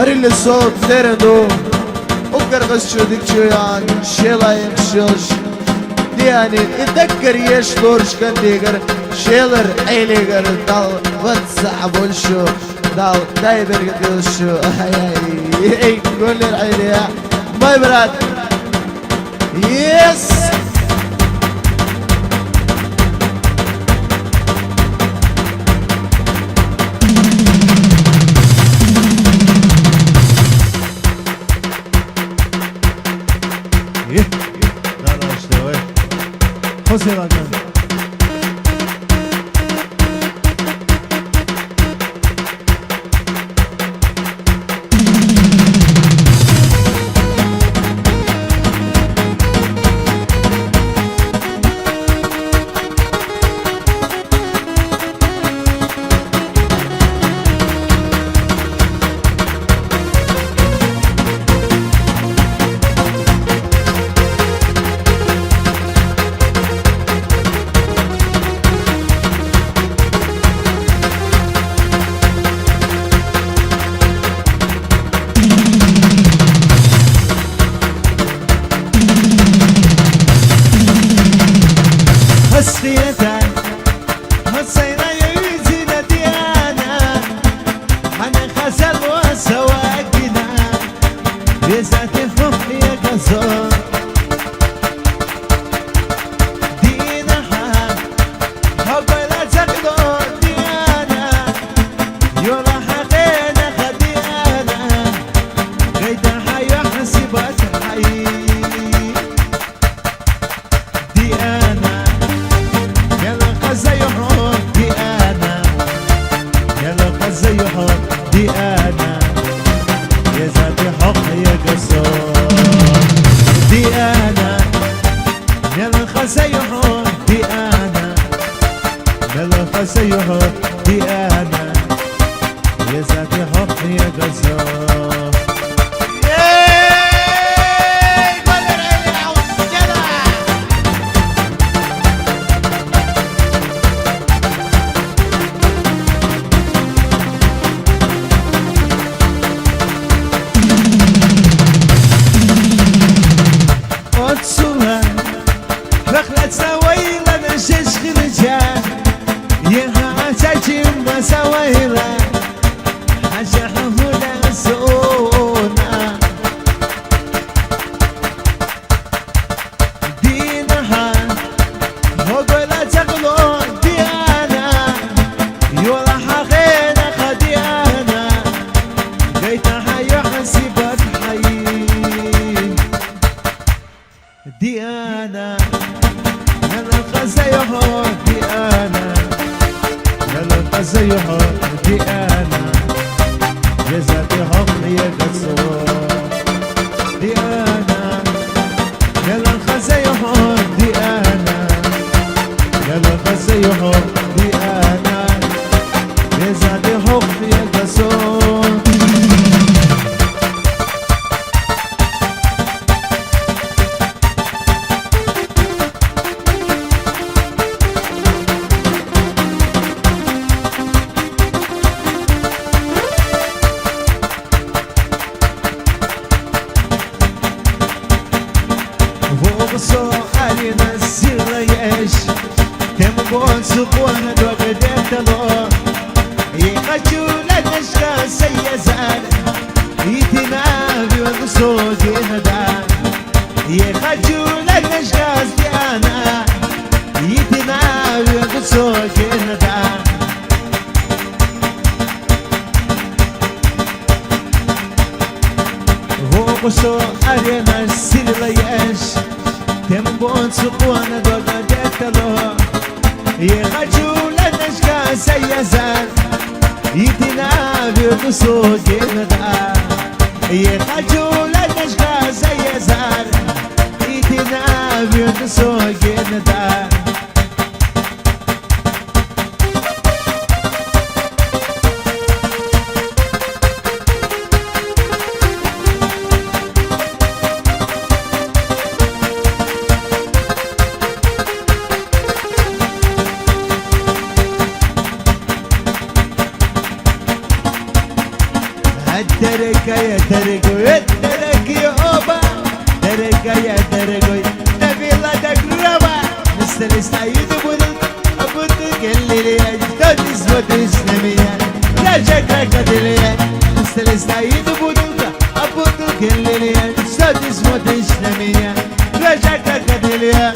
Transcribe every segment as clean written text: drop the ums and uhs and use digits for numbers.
هري الصوت ليردو وقرقص شو ديك شو يعني شيلا يمشوش دياني اتذكر يشلورش كان ديقر شيلر عيليقر دال واتسحب والشو دال دايبر قدل شو اي قول لي العيلي ماي براد يس José Bacán. حسيتك حسينا يزيد ديانا حنا خسر وسواقنا بذات الحب يا كسر دينا حب لا تقدر ديانا يلا حقينا خديانا غيت حيا حسبت حي ديانا زي حبي انا يلا زي حبي انا يا ذاتي حق يا قصور دي انا يلا زي حبي انا يلا زي حبي انا يا ذاتي حق يا قصور فخلت سويلة نشش خرجان يها تجيب ما سويلة حاجة حمولة سونا دينها وقولا تقلو ديانا يولا حقينا خديانا قيتها يحسبت حي ديانا يلا زيها ديانا يلا زيها ديانا يا ذاتي حق يا قصور ديانا يلا زيها ديانا يلا زيها ديانا يا ذاتي حق يا قصور سؤالي نسير ليش كم قول سقوان وقدرت له يقجول النشكا سيزال يتنابي والصوت يهدان يقجول النشكا سيانا يتنابي والصوت يهدان هو سؤالي نسير ليش كم بون سقوانا دوغا ديتلو يخجول النشكا سيزان يتنابي بسوق الغدا يخجول النشكا سيزان يتنابي بسوق الغدا التركة يا تركو الترك يا أوبا تركة يا تركو نبي الله تقربا نستلس عيد بودك أبودك اللي لي أجداد اسمه إسلامية رجعك قتلية نستلس عيد بودك أبودك اللي لي أجداد اسمه إسلامية رجعك قتلية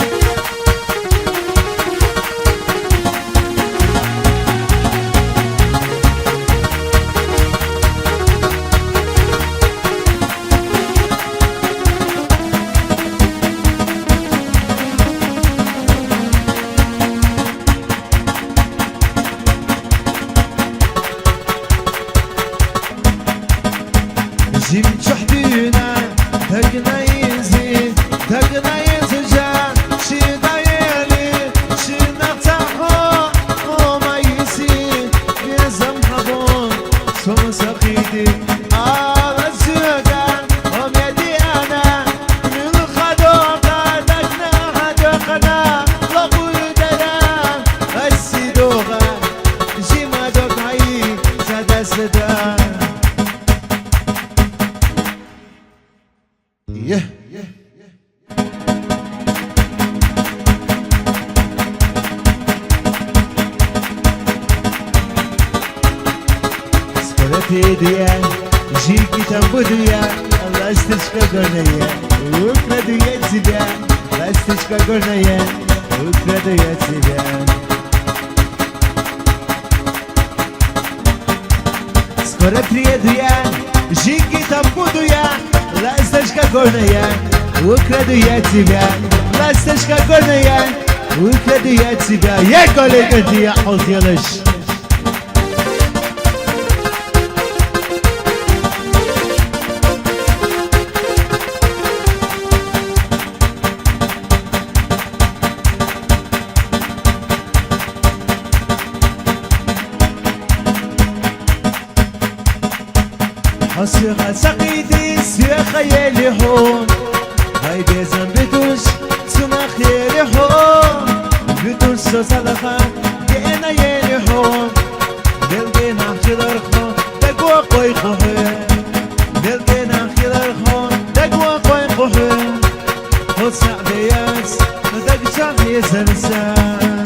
جيب شحدينا تقنا يزيد تقنا يزجا شي ضايلي شي نقطعها وما يزيد يزم حضون صوم سقيدي على الزوجة وميدي أنا من الخدوقة تقنا حدوقنا لقودنا السيدوغة جيما دوقعي سدا سدا هدية جيكي تنبدية الله استشكى قرنية وكردو يتسبيا الله استشكى قرنية وكردو يتسبيا سكورة بريدية جيكي تنبدية الله استشكى قرنية وكردو يتسبيا الله استشكى قرنية وكردو يتسبيا يا كوليك انت يا حوث يلش أصيغ سقيدي سيا خيالي حوم هايدي زنبتوش سما خيالي حوم بتوش سلخا كأنا يالي حوم دلقينا خيال رخو تقوى قوي خوحي دلقينا خيال رخو تقوى قوي خوحي خد سعبياس ندق شعبي سنسان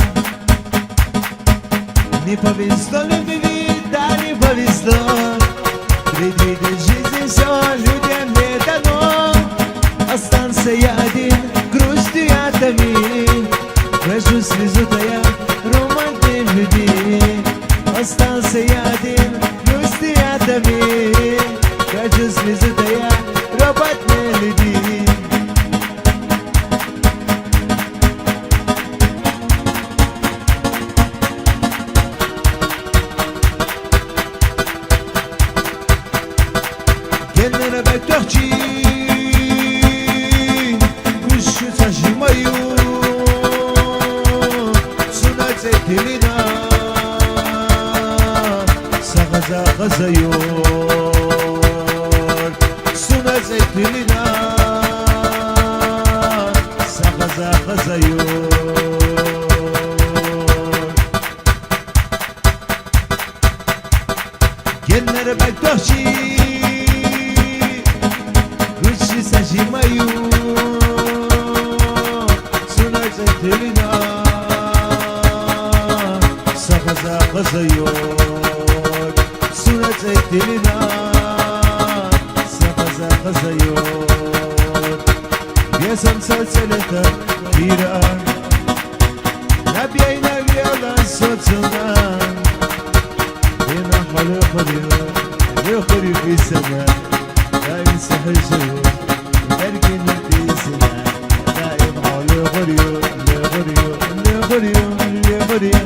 نيبا بيستون بيبي داني بيستون Vedi del Jésus людям не дано Останься я один, грусть и отоми Прошу слезу твоя, романтик люби Останься я один, грусть и отоми Прошу слезу твоя, романтик люби Kendine bektakçı Kuşu taşımayı Sunat etilina Sakaza kazıyor Sunat etilina Sakaza kazıyor Kendine bektakçı Sajimayu Sunat etilina Sakaza kazıyor Sunat etilina Sakaza kazıyor Yesam salselete kiran Nabiyayna yalan sotunan Yena halı kırıyor Yukarı bir sene Daim sahıcıyor Erkin nefisine Daim halı kırıyor Lığırıyor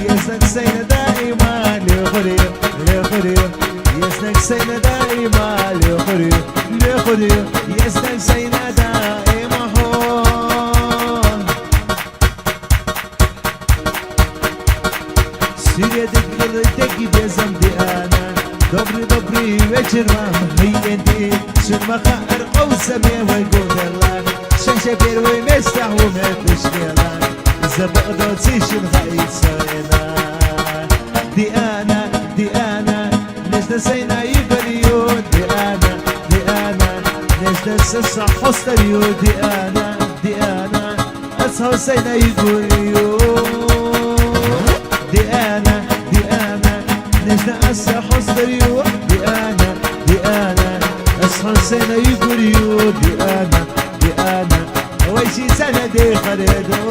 Yesnek seyne daima Lığırıyor Yesnek seyne daima Lığırıyor Yesnek seyne daima hon Suriye'deki teki bezem diana Dobry wieczór mam هيدي شو المخاطر قوسمي ويقول الله شاشة بيروي مستحو ما تشكيلان إذا بقدر تيشن غايد سوينا دي أنا ليش نسينا يبريون سسا حستريو دي انا اس حسين يقوليو دي انا نجنا اس حستريو دي انا اس حسين يقوليو دي انا ويشي سنة دي خريدو